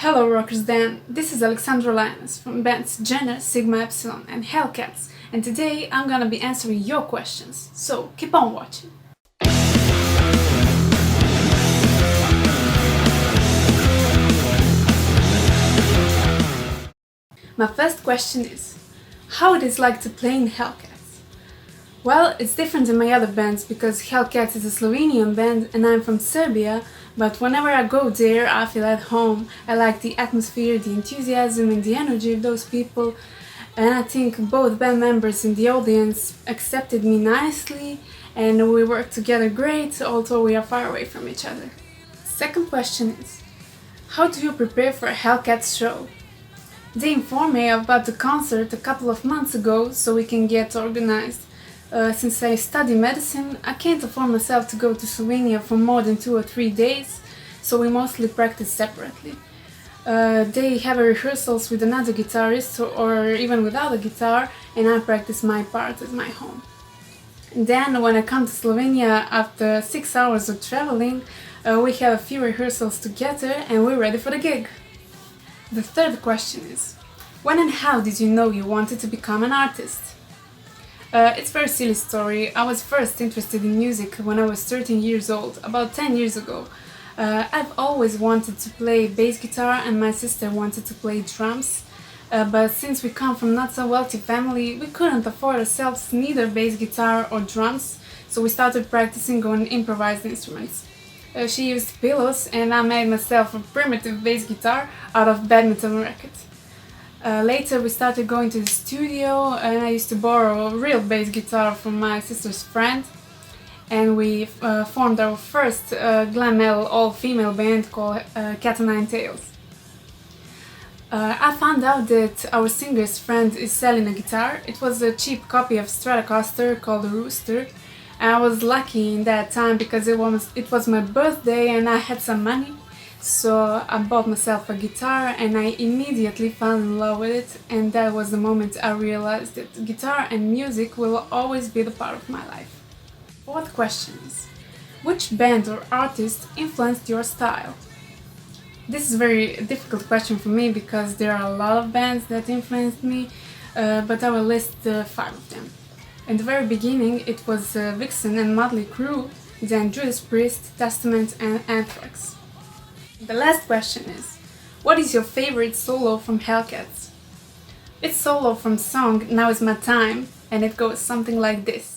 Hello rockers Dan, this is Alexandra Lioness from bands Jenna, Sigma Epsilon and Hellcats, and today I'm gonna be answering your questions, so keep on watching. My first question is, how it is like to play in Hellcats? Well, it's different than my other bands because Hellcats is a Slovenian band and I'm from Serbia, but whenever I go there I feel at home. I like the atmosphere, the enthusiasm and the energy of those people, and I think both band members and the audience accepted me nicely and we work together great, although we are far away from each other. Second question is, how do you prepare for a Hellcats show? They informed me about the concert a couple of months ago so we can get organized. Since I study medicine, I can't afford myself to go to Slovenia for more than 2 or 3 days, so we mostly practice separately. They have rehearsals with another guitarist or even without a guitar, and I practice my part at my home. Then, when I come to Slovenia after 6 hours of traveling, we have a few rehearsals together and we're ready for the gig. The third question is, when and how did you know you wanted to become an artist? It's a very silly story. I was first interested in music when I was 13 years old, about 10 years ago. I've always wanted to play bass guitar and my sister wanted to play drums. But since we come from not so wealthy family, we couldn't afford ourselves neither bass guitar or drums, so we started practicing on improvised instruments. She used pillows and I made myself a primitive bass guitar out of badminton racket. Later we started going to the studio and I used to borrow a real bass guitar from my sister's friend, and we formed our first glam metal all-female band called Cat o' Nine Tails. I found out that our singer's friend is selling a guitar. It was a cheap copy of Stratocaster called the Rooster. I was lucky in that time because it was my birthday and I had some money, so I bought myself a guitar and I immediately fell in love with it, and that was the moment I realized that guitar and music will always be the part of my life. Fourth question is, which band or artist influenced your style? This is a very difficult question for me because there are a lot of bands that influenced me, but I will list 5 of them. In the very beginning it was Vixen and Motley Crue, then Judas Priest, Testament and Anthrax. The last question is, what is your favorite solo from Hellcats? It's solo from the song Now Is My Time, and it goes something like this.